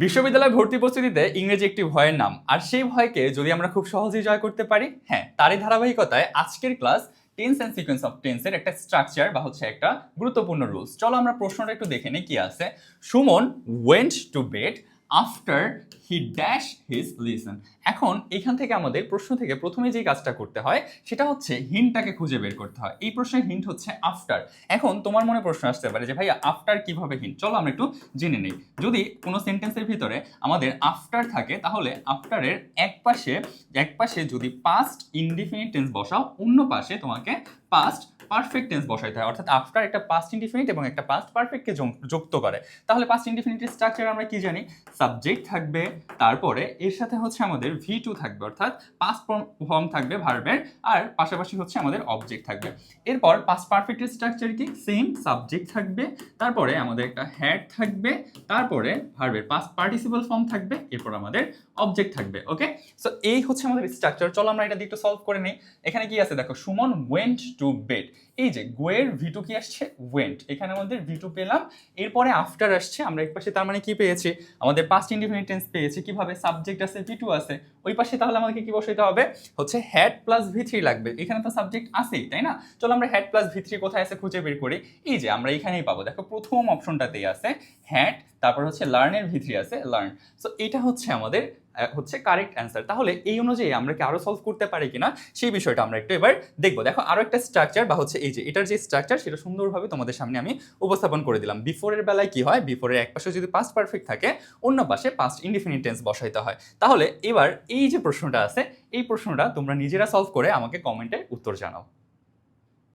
বিশ্ববিদ্যালয় ভর্তি প্রস্তুতিতে ইংরেজি একটি ভয়ের নাম, আর সেই ভয়কে যদি আমরা খুব সহজেই জয় করতে পারি, হ্যাঁ, তারই ধারাবাহিকতায় আজকের class tense and sequence of টেন্সের একটা স্ট্রাকচার বা হচ্ছে একটা গুরুত্বপূর্ণ রুলস। চলো আমরা প্রশ্নটা একটু দেখে নিই কি আছে। Suman went to bed after he dash his lesson. এখন এখান থেকে আমাদের প্রশ্ন থেকে প্রথমে যে কাজটা করতে হয় সেটা হচ্ছে হিন্টটাকে খুঁজে বের করতে হয়। এই প্রশ্নের হিন্ট হচ্ছে আফটার। এখন তোমার মনে প্রশ্ন আসতে পারে যে ভাইয়া আফটার কিভাবে হিন্ট, চলো আমরা একটু জেনে নিই। যদি কোনো সেন্টেন্সের ভিতরে আমাদের আফটার থাকে তাহলে আফটারের এক পাশে যদি পাস্ট ইনডিফিনিট টেন্স বসাও, অন্য পাশে তোমাকে পাস্ট পারফেক্ট টেন্স বসাইতে হয়। অর্থাৎ আফটার একটা পাস্ট ইনডিফিনিট এবং একটা পাস্ট পারফেক্টকে যুক্ত করে। তাহলে পাস্ট ইনডিফিনিটের স্ট্রাকচার আমরা কি জানি? সাবজেক্ট থাকবে, তারপরে এর সাথে হচ্ছে আমাদের V2 থাকবে, অর্থাৎ পাস্ট ফর্ম থাকবে ভার্বের, আর পাশাপাশি হচ্ছে আমাদের অবজেক্ট থাকবে। এরপর পাস্ট পারফেক্টের স্ট্রাকচার কি? সেম, সাবজেক্ট থাকবে, তারপরে আমাদের একটা হ্যাড থাকবে, তারপরে ভার্বের পাস্ট পার্টিসিপল ফর্ম থাকবে, এরপর আমাদের অবজেক্ট থাকবে। ওকে, সো এই হচ্ছে আমাদের স্ট্রাকচার। চলো আমরা এটা দিয়ে একটু সলভ করে নিই। এখানে কি আছে দেখো, সুমন ওয়েন্ট টু বেড। এই যে গোয়ের V2 কি আসছে? ওয়েন্ট। এখানে আমাদের V2 পেলাম, এরপরে আফটার আসছে, আমরা এক পাশে তার মানে কি পেয়েছি? আমাদের পাস্ট ইনডিফিনিট টেন্স পেয়েছি। কিভাবে? সাবজেক্ট আছে, V2 আছে, ওই পাশে তাহলে আমাদেরকে কি বসাইতে হবে? হচ্ছে হ্যাড প্লাস V3 লাগবে। এখানে তো সাবজেক্ট আছেই, তাই না? চলো আমরা হ্যাড প্লাস V3 কোথায় আছে খুঁজে বের করি। এই যে আমরা এখানেই পাবো, দেখো প্রথম অপশনটাতেই আছে হ্যাড, তারপর হচ্ছে লার্নের V3 আছে, লার্ন। সো এটা হচ্ছে আমাদের হচ্ছে কারেক্ট অ্যান্সার। তাহলে এই অনুযায়ী আমরা কি আরো সলভ করতে পারি কিনা সেই বিষয়টা আমরা একটু এবার দেখবো। দেখো আরো একটা স্ট্রাকচার বা হচ্ছে এই যে এটার যে স্ট্রাকচার সেটা সুন্দরভাবে তোমাদের সামনে আমি উপস্থাপন করে দিলাম। বিফোরের বেলায় কি হয়? বিফোরের এক পাশে যদি পাস্ট পারফেক্ট থাকে, অন্য পাশে পাস্ট ইনডিফিনিট টেন্স বসাইতে হয়। তাহলে এবার এই যে প্রশ্নটা আছে, এই প্রশ্নটা তোমরা নিজেরা সলভ করে আমাকে কমেন্টে উত্তর জানাও।